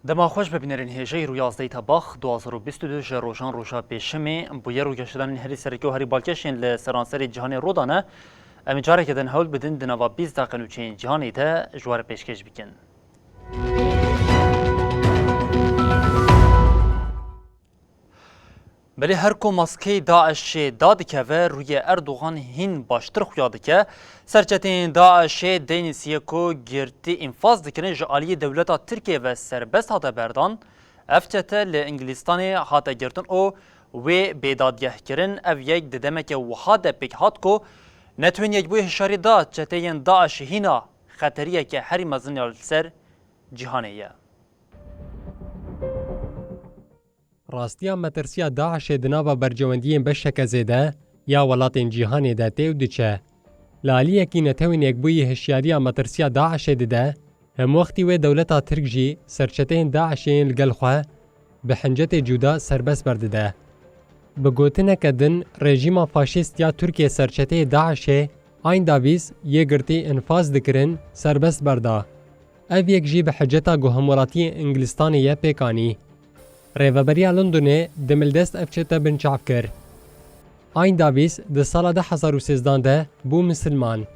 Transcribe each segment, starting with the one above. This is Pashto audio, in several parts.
دما خوش ببینرین هجی رو 11 تباخ 2022 روشان روشا پیشمی بویر رو گشتن هری سرکی و هری بالکشین لسرانسر جهان رودانه امی جاره که دن هول بدن دنوا 20 دقیقه نوچین جهانی ده جوار پیشکش بکن. بله هر کو ماسکی داعش داد که و روی اردوغان هین باشتر خویاده که سرچتین داعش دینیسیه کو گرتی انفاز دکنه جعالی دولتا ترکیه و سربست هاته بردان افتته لانگلیستانی هاته گرتن او و بیدادگه کرن او یک ددمک وحاده پیک هات کو نتوین یک بوی هشاری دا چتین داعش هینا خطریه که هری مزنیال سر جهانیه. راستیا مترسیا داعش دناوا برجوندیین بشک زیده یا ولاتین جهانی ده تیو دچه لالیه کی نتوین یک بوی هشیاریا مترسیا داعش ده هم وقتی و دولتا ترک جی سرچتین داعشین لگلخواه به حنجت جودا سربس برده بگوتنه کدن رژیم فاشیست یا ترکیه سرچته داعش این داویز یه گرتی انفاز دکرن سربس برده او یک جی به حجتا گوهمولاتی انگلستانی پیکانی ریوبریا لندنه دملدست افچتا بنچاف کر. این داویز ده سال 2013 بو مسلمان.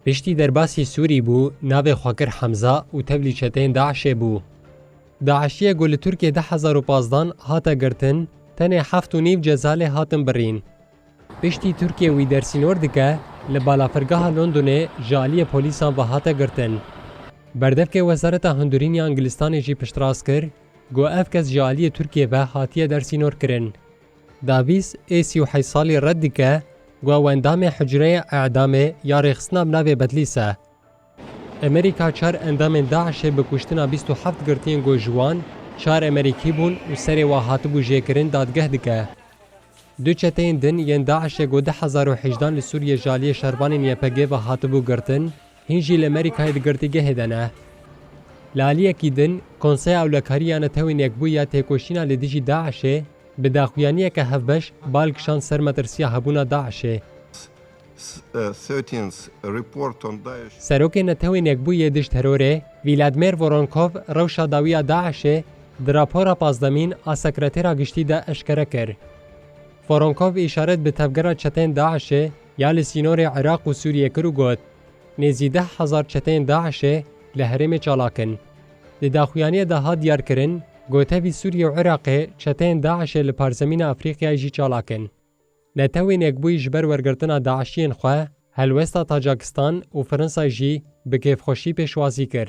پشتی درباسی سوری بو ناو خواکر حمزه و تبلی چتین داعش بو. داعشیه گل ترکیه 2015 هاتا گرتن تنه 7.5 جزاله هاتن برین. پشتی ترکیه وی درسینور دکه لبالافرگاه لندنه جالی پولیسان و هاتا گرتن. بردف که وزارت هندورینی انگلستان جی پشتراس کر گو اف کس جالی ترکیه و هاتیه درسینور کرن. داویز ایسی و حیصالی رد که گو اندام حجره اعدام یا رخصنا بناوی بدلیسه. امریکا چار اندام داعش بکشتنا 27 گرتین گو جوان چار امریکی بون و سری و هاتبو جیکرین دادگه دکه. دو چتین دن ین داعش گو 2018 لسوریه جالی شربانین یپگه و هاتبو گرتن هنجی لامریکای دگرتیگه هدنه. لالیه کی دن کنسای اولکاریان توین یک بویا تکوشینا لدیجی داعشه به داخویانیه که هفبش بالکشان سرمترسیا هبونا داعشه. سروک نتوین یک بویا دش تروره ویلادمیر ورونکوف روشا داویا داعشه در راپورا پازدمین آ سکرتیرا گشتی دا اشکره کر. ورونکوف اشارت به تفگرا چتین داعشه یا لسینور عراق و سوریه کرو گوت نزی 10,000 چتین داعشه لحرم چالاکن. لداخویانی ده ها دیار کرن گوتوی سوریه و عراق چتین داعش لپارزمین افریقیا جی چالاکن. نتوین یک بوی جبر ورگرتنا داعشین خواه هلوستا تاجاکستان و فرنسا جی بکیف خوشی پیشوازی کر.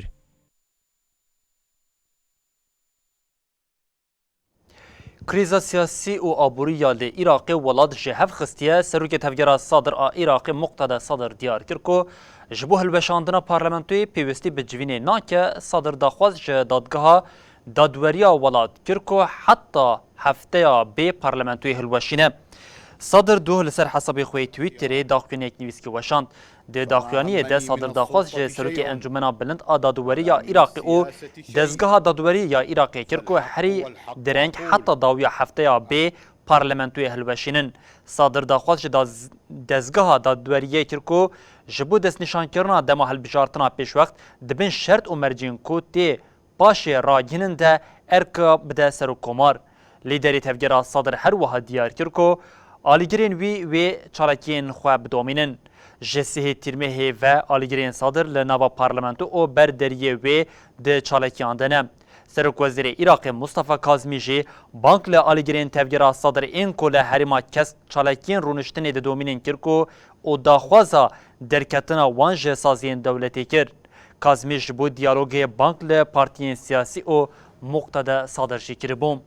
کریزا سیاسی و آبوری یال عراق ولاد جهف خستیه سروک تفگیر صادر عراق مقتدا صادر دیار کرکو جبو هلوشاندنا پارلمانتوی پیوستی به جوینه ناکه صادر داخواز دادگاه دادوریا ولاد کرکو حتی هفته به پارلمانتوی هلوشینه صادر دو لسر حسابی خوی تویتری داخوانی یک نویس که وشاند ده داخوانی ده صادر داخواز سروک انجمنا بلند دادوریا عراق او دزگاه دادوریا عراق کرکو هری درنگ حتی داویا هفته به پارلمانتوی هلوشینن صادر داخواز دزگاه دادوریا کرکو جبو دست نشان کرنا دما هلبجارتنا پیش وقت دبن شرط و مرجین کو تی باشه راگینن ده ارکا بده سر و کمار لیدری تفگیرا صادر هر وها دیار کرکو آلیگرین وی چالکین خواه بدومینن جسیه تیرمه و آلیگرین صادر لناوا پارلمانتو او بردریه وی ده چالکیان دنه سرک وزیر عراق مصطفی کاظمی جی بانک لآلیگرین تفگیرا صادر این کل هریما کس چالکین رونشتن ده دومینن کرکو او داخوازا درکتنا وانج سازین دولتی کرد. کاظمی جبو دیالوگ بانک ل پارتیین سیاسی او مقتدا صادر جی کربوم.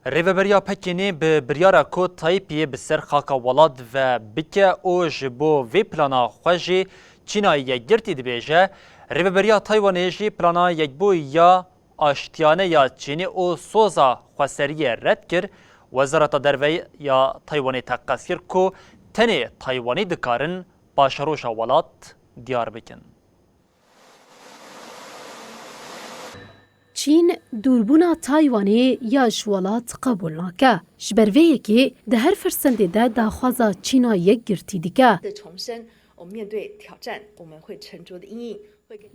Rêveberiya Pekinê bi biryara ku Tayyipê bi ser xaka welat ve bike û ji bo vê plana xwe jî Çînayê yekgirtî dibêje, Rêveberiya Taywanê jî plana yekbûyî aştiyane ya Çînê û soza xweseriyê red kir. Wezareta Derve ya Taywanê teqez kir ku tenê Taywanî dikarin paşeroja welat diyar bikin. چین دوربونا تایوانی یا جوالات قبول ناکه. جبروه یکی ده هر فرسنده ده داخوازا چینا یک گرتی دیگه.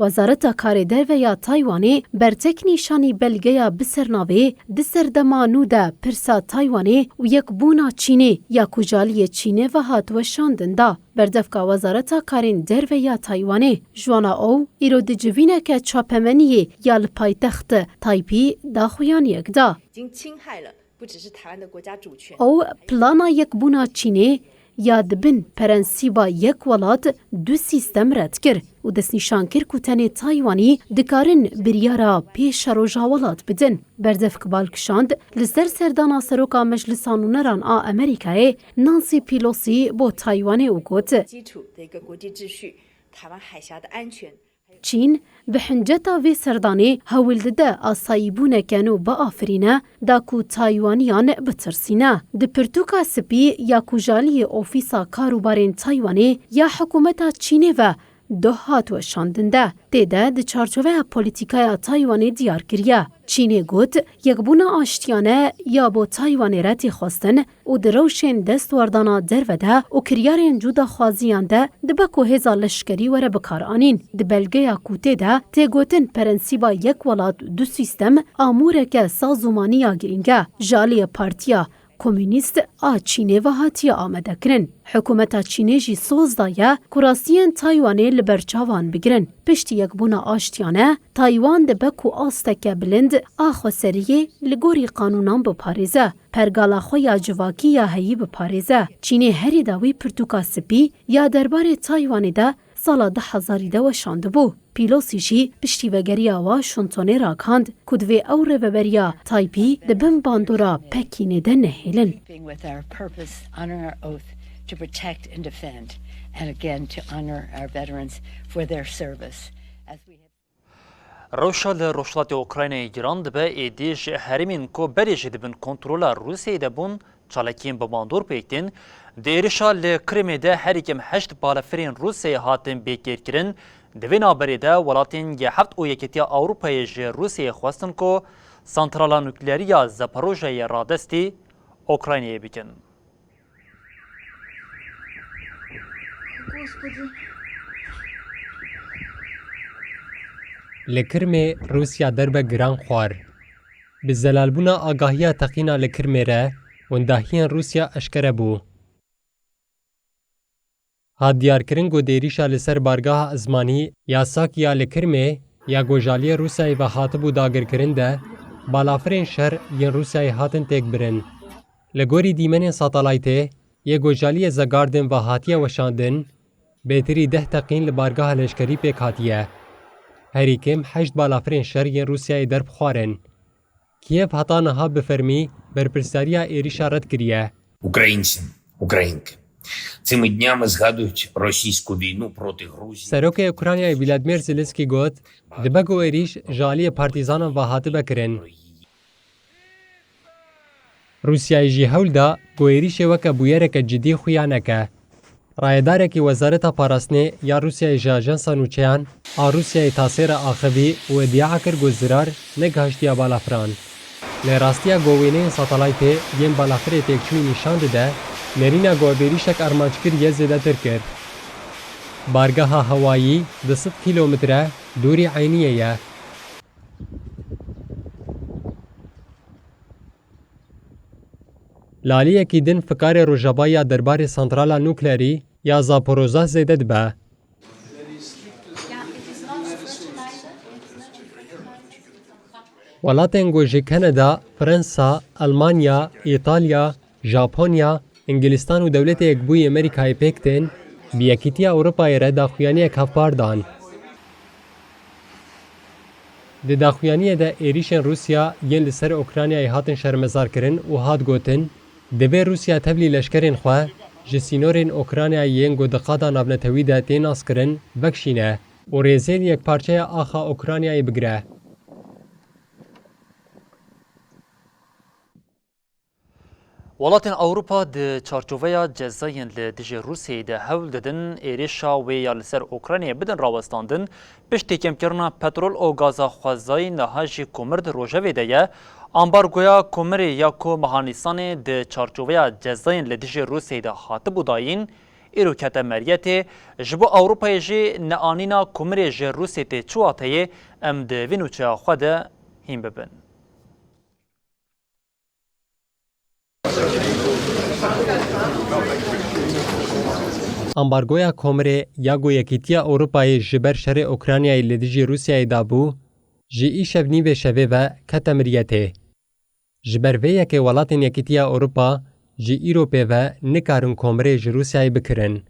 وزارت کار در و یا تایوانی برتک نیشانی بلگه یا بسرناوی دسر دمانو ده پرسا تایوانی و یک بونا چینی یا کجالی چینی و هات و شاندن ده. بردفکا وزارت کارین در و یا تایوانی جوانا او ایرو ده جوینه که چاپمنیه یا لپای تخت تایپی دا خویان یک ده. او پلانا یک بونا چینی یا دبن پرنسیبا یک ولات دو سیستم رد کر و دست نشان کر کتن تایوانی دکارن بریارا پیش روژا ولات بدن. بردفک بالکشاند لسر سردانا سروکا مجلسانونران آ امریکای نانسی پیلوسی با تایوانی او گوت. چین به حنجتا وی سردانی هولده آسایبونه کنو با آفرینه دا کو تایوانیان بترسینه. ده پرتوکا سپی یا کجالی اوفیسا کاروبارین تایوانی یا حکومتا چینه و دو هات و شاندنده. دیده ده چارچوه پولیتیکای تایوانی دیار کریه. چینه گوت یک بونا آشتیانه یا با تایوانی رتی خواستن و دروشین دست وردانا در وده و کریارین جودا خوازیان ده بکو هزا لشکری وره بکار آنین. ده بلگه یا کوته ده تی گوتن پرنسیبا یک ولاد دو سیستم آموره که سازومانی یا گرینگه جالی پارتیا کمونیست چینه و هاتیه آمده کرن. حکومت چینه جی سوز دایه کراستین تایوانی لبرچاوان بگرن. پشتی یک بونا آشتیانه تایوان ده بکو آستکه بلند آخو سریه لگوری قانونان بپاریزه. پرگالا خو یا جواکی یا هیی بپاریزه. چینه هری داوی پرتوکا سپی یا دربار تایوانی ده سالا 2000 و شانده بو. پیلوسی جی پشتی وگری آوا شنطونه را کاند کدوی او رببریا تایپی ده بم باندورا پکینه ده نهیلن. To protect and defend, and again to honor our veterans for their service. روشا لروشلات اوکراینای گران دبه ایدیش هرمین کو بریج دبن کنترولا روسیه دبون چالکین بماندور پیکتین دیرشا لکریم ده هریکم 8 بالافرین روسیه هاتن بیکیر کرن دوین آبری ده ولاتین یه هفت او یکیتیا اوروپای جه روسیه خواستن کو سانترالا نوکلیریا زپروژه رادستی اوکراینای بیکن. لکرمه روسیا دربه گران خوار. به زلالبونا آگاهیا تقینا لکرمه ره ونداهیان روسیا اشکره بو. ها دیار کرنگو دیریشا لسر بارگاه ازمانی یا ساکیا لکرمه یا گوجالی روسیای و حاطبو داگر کرنده بالافرین شهر ین روسیای هاتن تک برن. لگوری دیمن ساتالایته یه گوجالی زگاردن و حاتیه وشاندن بهتری 10 تقین لبارگاه لشکری پیک حاتیه. هریکم 8 بالافرین شهر ین روسیای درب خوارن. کیف حتا نها بفرمی برپرساریا ایریشا رد کریه. Українці, українки, цими днями згадують російську війну проти Грузії. سروک اوکراینیا ولادیمیر زلنسکی گوت دبگو ایریش جالی پارتیزانان و حاتبه کرن. روسیای جی هول دا گویریش وکا بویرک جدی خویانکه. رایداره که وزارت پاراستنه یا روسیای جاجنسا نوچیان آ روسیای تاثیر آخوی و ادعا کر گزرار نگهشتیا بالافران. لراستیا گوینه ساتالایته یم بالافره تکچوی نشان ده نرینا گوبریشک ارمانچکر یه زده تر کرد. بارگاه هوایی 200 کیلومتره دوری عینیه یه. لالیه کی دن فکار روژابایا دربار سانترالا نوکلری یا زاپوروزا زده دبه. ولاتن گوژی کانادا، فرانسا، آلمانیا، ایتالیا، ژاپنیا، انگلستان و دولت یکبوی امریکای پیکتن بی ولاتن گوژی Di daxuyaniyê de êrişên Rûsya yên li ser Ukraynayê hatin şermezarkirin û hat gotin divê Rûsya tevlî leşkerên xwe ji sînorên Ukraynayê yên godixada navnetewî de tê naskirin vekşîne û rêzên yekparçeya axa Ukraynayê bigire. Welatên Ewropa di çarçoveya cezayên li dijî Rûsyayê de hewl didin êrişa wê ya li ser Ukraynayê bidin rawestandin piştî kêmkirina petrol û gaza xwezayî niha jî komir di rojevê de ye. Ambargoya komirê ya ku mehanîsanê di çarçoveya cezayên li dijî Rûsyayê de hatibû dayîn îro kete meriyetê ji bo Ewropayê jî neanîna komirê ji Rûsyê tê çûwateyê em di vî nûçeya xwe de hîn bibin. Ambargoya komirê ya Yekîtiya Ewropayê ji ber şerê Ukraynayê li dijî Rûsyayê dabû, ji îşev nîvê şevê ve kete miryetê. Ji ber vê yekê welatên Yekîtiya Ewropa ji îro pêve nikarin komirê ji Rûsyayê bikirin.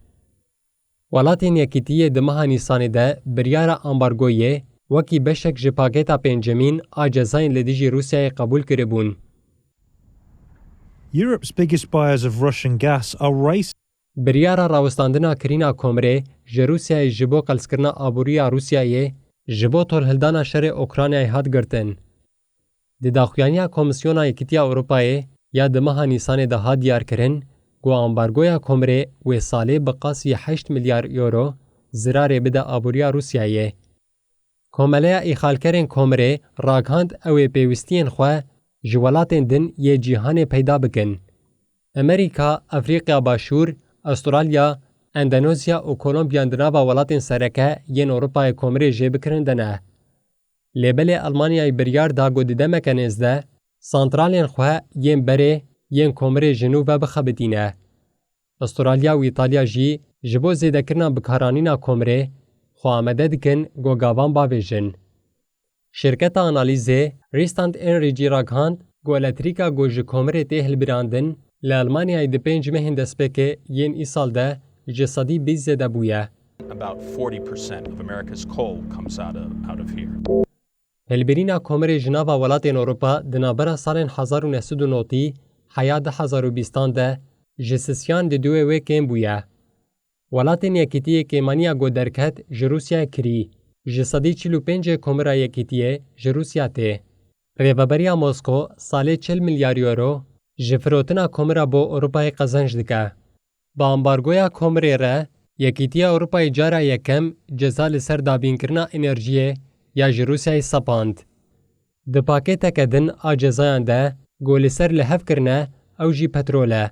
Welatên Yekîtiyê di meha Nîsanê de biryara ambargoyê wekî beşek ji pakêta pêncemîn a cezayên li dijî Rûsyayê qebûl kiribûn. Europe's biggest buyers of Russian gas are racing. Biryara rawestandina kirîna komirê ji Rûsyayê ji bo qelskirina aboriya Rûsyayê ji bo tolhildana şerê Ukraynayê hat girtin. Di daxuyaniya Komîsyona Yekîtiya Ewropayê ya di meha Nîsanê de hat diyarkirin ku ambargoya komirê wê salê bi qasî 8 milyar euro zirarê bide aboriya Rûsyayê. Komeleya îxalkerên komirê ragihand ew ê pêwîstiyên xwe ji welatên din yê cîhanê peyda bikin. Amerîka, Efrîqya Başûr, Astralya, Endonezya û Kolombiyan di nava welatên sereke yên Ewropayê komirê jê bikirin de ne. Lêbelê Almanyayê biryar da ku di demeke nêzde, santralên xwe yên berê yên komirê ji nû ve bixebitîne. Astralya û İtalya jî ji bo zêdekirina bikaranîna komirê xwe amade dikin ku gavan bavêjin. Şirketa analîzê Rystad Energy ragihand ku elektrîka ku ji komirê tê hilbirandin li Almanyayê di 5 mehên destpêkê yên îsal de ji sedî 20 zêde bûye. About 40% of America's coal comes out of here. Hilbirîna komirê ji nava welatên Ewropa di navbera salên 1990 heya 2020 de ji sisyan di duwê wê kêm bûye. Welatên Yekîtiyê kêmaniya ku derket ji Rûsyayê kirî. Ji sedî 45 komira Yekîtiyê ji Rûsya tê. Rêveberiya Mosko salê 40 milyar euro ji firotina komira bo Ewropayê qezenc dike. Bi ambargoya komirê re, Yekîtiya Ewropayê cara yekem ceza li ser dabînkirina enerjiyê ya ji Rûsyayê sepand. Di pakêteke din a cezayan de ku li ser lihevkirine ew jî petrol e.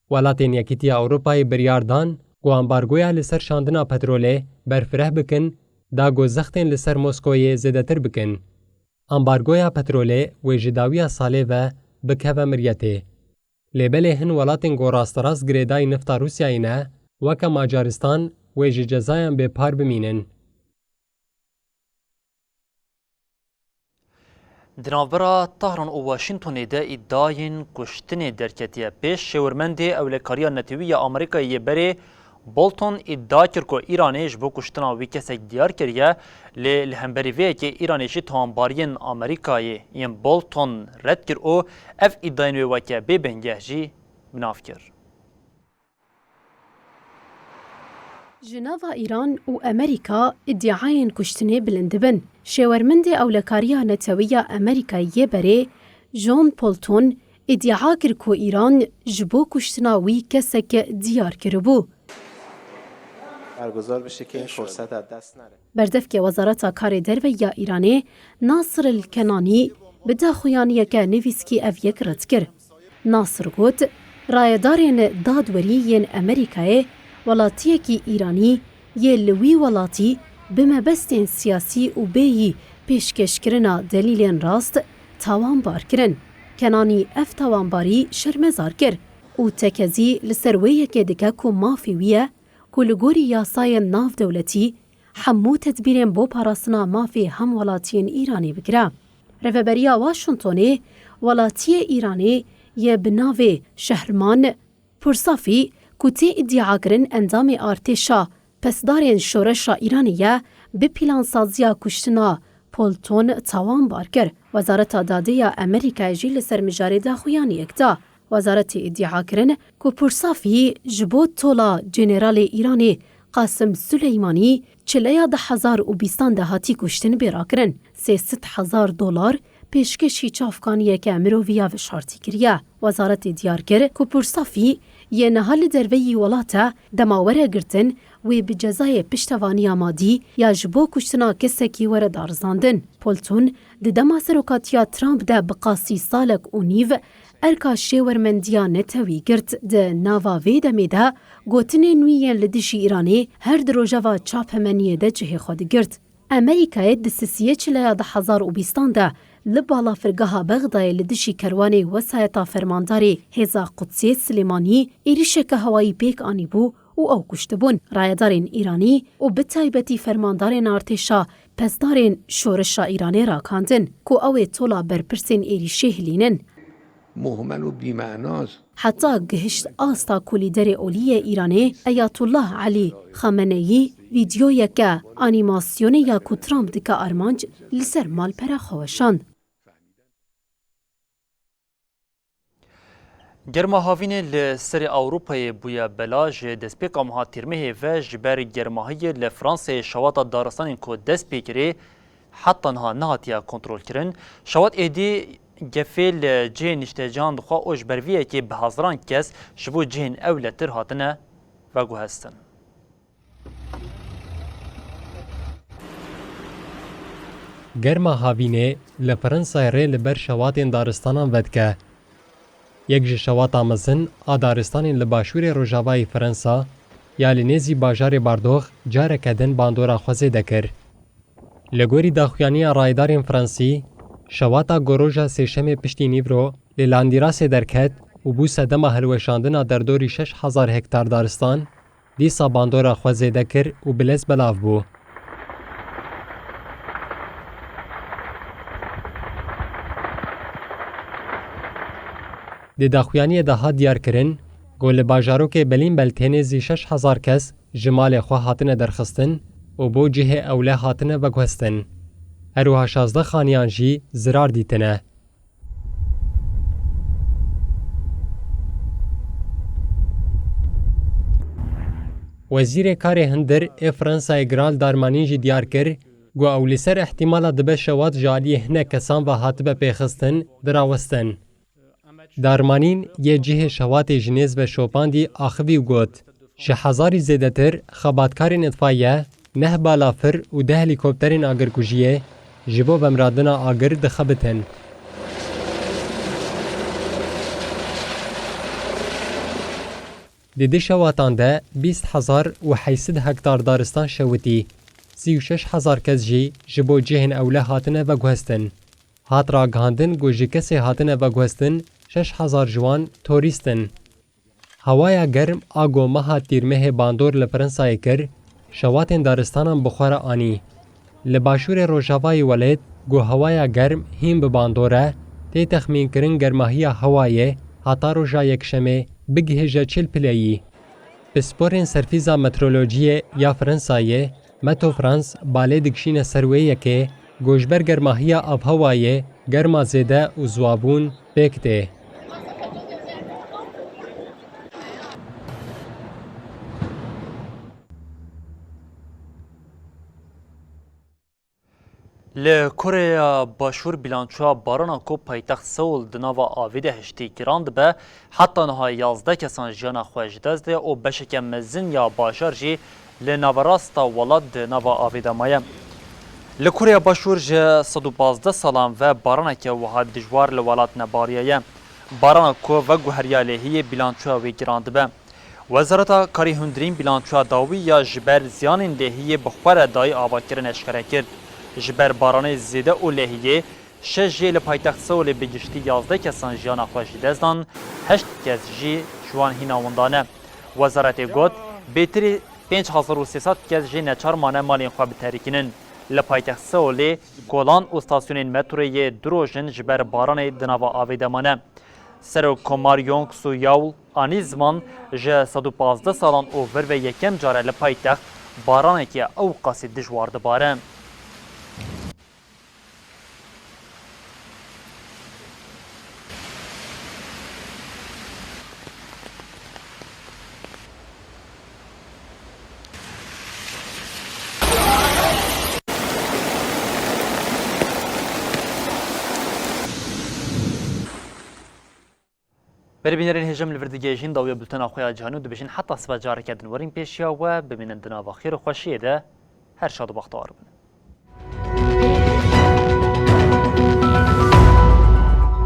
Welatên Yekîtiya Ewropayê biryar dan ku ambargoya li ser şandina petrolê berfireh bikin da ku zextên li ser Moskoyê zêdetir bikin. Ambargoya petrolê wê ji dawiya salê ve bikeve miryetê. Lêbelê hin welatên ku rasterast girêdayî nifta Rûsyayê ne, weke Macaristan wê ji cezayan bêpar bimînin. Di navbera Tehran û Washingtonê de îddiayên kuştinê derketiye pêş şêwirmendê ewlekariya netewî ya Amerîkayê yê berê Bolton îdia kir ku Îranê ji bo kuştina wî kesek diyar kiriye lê li hemberî vê yekê Îranê jî towanbariyên Amerîkayê yên Bolton red kir û ev îddayên wê weke bêbengeh jî binav kir. Ji nava Îran û Amerîka îddiayên kuştinê bilind dibin. Şêwirmendê ewlekariya netewî ya Amerîkayê yê berê John Bolton îdia kir ku Îran ji bo kuştina wî kesek diyar kiribû. Berdevkê Wezareta Karê Derve ya Îranê Nasir el-Kenanî bi daxuyaniyeke nivîskî ev yek ret kir. Nasir got, rayedarên dadwerî yên Amerîkayê welatiyekî Îranî yê li wî welatî bi mebestên siyasî û bêyî pêşkêşkirina delîlên rast tawanbar kirin. Kenanî ev tawanbarî şermezar kir û tekezî li ser wê yekê dike ku mafê wî ye ku li gorî yasayên navdewletî hemû tedbîrên bo parastina mafê hem welatiyên Îranê bigire. Rêveberiya Washingtonê welatiyê Îranê yê bi navê Şehrman Pursafî ku tê îddiakirin endamê artêşa pesdarên şoreşa Îranê ye bi plânsaziya kuştina پولتون تاوان بار کر. وزارت دادیا امریکا جی لسر مجاری دا خویانی اکتا. وزارت ادعا کرن که پرصافی جبو تولا جنرال ایرانی قاسم سلیمانی 40,000 هاتی کشتن بیرا کرن. 300,000 پیشکشی چافکانیه که مروویا و شارتی کریه. وزارت دیار کر که پرصافی یه نهال دروی ولاتا دماوره گرتن و بجزای پشتوانی آمادی یا جبو کشتنا کسکی وره دارزاندن. پولتون ده دما سروکاتیا ترامپ ده بقاسی سالک و نیو ارکا شیورمندیا نتوی گرت ده ناوا ویده میده گوتن نویین لدشی ایرانی هر دروژاوا چاپ همانیه ده جه خود گرت. امریکای دسیسیه 40,000 ده لبالا فرگاها بغدای لدشی کروانی وسایتا فرمانداری هزا قدسی سلیمانی ایریشک هوایی پیک آنی بو و او کشته بون. رایدارین ایرانی و بتایبتی فرماندارین ارتشا پسدارین شورشا ایرانی را کاندن که اوی طولا برپرسین ایریشه هلینن. مهمل و بیمعناست. حتی گهشت آستا کولیدر اولی ایرانی ایات الله علی خامنه‌ای ویدیویی که انیماسیون یا که ترامپ دکا ارمانج لسر مال پره خوشاند. گرما هاوین لسر اوروپای بویا بلاج دست پیک آمها تیرمه و جبر گرماهی لفرانسه شواط دارستان که دست پیکره حتی نها نهاتیا کنترول کرن. شواط ایدی گفیل جه نشتجان دخوا اوش برویه که به هزاران کس شبو جهن اولتر هاتنه و گو هستن. گرما هاوینه لفرانسای ری لبر شواتین دارستانان ودکه. یک جه شوات آمزن آدارستانین لباشور روژاوای فرانسا یا لنیزی باجار باردوخ جاره کدن باندورا خوزه دکر. لگوری داخویانی رایدارین فرانسی شواتا گروژا سیشم پشتی نیورو لیلاندیراس درکت و بو سدما هلوشاندنا در دوری 6,000 هکتار دارستان دیسا باندورا خوزه دکر و بلز بلاف بو. دی داخویانی ده دیار کرن گول باجارو که بلین بلتینزی 6,000 کس جمال خو هاتنه درخستن و بو جه اوله هاتنه بگوستن. هروها 16 خانیان جی زرار دیتنه. وزیر کار هندر فرانسای گرال دارمانی جی دیار کر گو اولی سر احتمالا دبه شوات جالی هنه کسان و هاتبه پیخستن دراوستن. دارمانین یه جه شوات جنیز و شوپاندی آخوی و گوت. 6,000 زیده تر خباتکارین اطفایه 9 بالافر و 10 هلیکوپترین آگرکوژیه جبو بمرادنا آگر دخبتن. دیده شواتان ده 20,800 هکتار دارستان شوتی. 36,000 کس جی جبو جهن اوله هاتنه و گوهستن. هات را گاندن گو جی کسی هاتنه و گوهستن 6,000 جوان توریستن. هوایا گرم آگو مها تیرمه باندور لفرنسای کر شواتین دارستانان بخوار آنی. لباشور روژاوای ولید گو هوایا گرم هیم بباندوره تی تخمین کرن گرماهی هوایه هاتا روژا یکشمه بگهجه 40 پلیی. پسپورین سرفیزا مترولوژی یا فرنسایه متو فرانس باله دکشین سرویه که گوشبر گرماهی آب هوایه گرما زیده و زوابون بکته. لکره باشور بیلانچوها بارانا کو پایتخت سول دناوا آویده هشتی گراند به حتی نها 11 کسان جیانا خوش دزده و بشک مزن یا باشار جی لناوراستا ولاد دناوا آویده مایم. لکره باشور جه 112 سالان و بارانا که وها دجوار لولات نباریه بارانا کو و گوهریا لهی بیلانچوها وی گراند به. وزارت کاری هندرین بیلانچوها داوی یا جبر زیانین لهی بخور دای آباد کرن اشکره کرد. جبر باران زیده و لحیه 6 جی لپایتخت سول بگشتی 11 کسان جیان خوشی دزدان 8 کس جی جوان هیناوندانه. وزارت گوت بیتری 5300 کس جی نچار مانه مالین خواه بتریکنن. لپایتخت سول گولان و استاسیونین متروی دروژن جبر باران دناوا آویده مانه. سر کمار یونگ سو یاول آنی زمان جه 115 سالان اوور و یکم جاره لپایتخت بارانه که او قاسی دجوار دباره. بربینرین هجم لوردگیجین داوی بلتن آخویا جهانو دبیجین حتی سبا جارکدن ورین پیشیا و ببینن دناوا خیر و خوشیه ده هر شاد و بختار بن.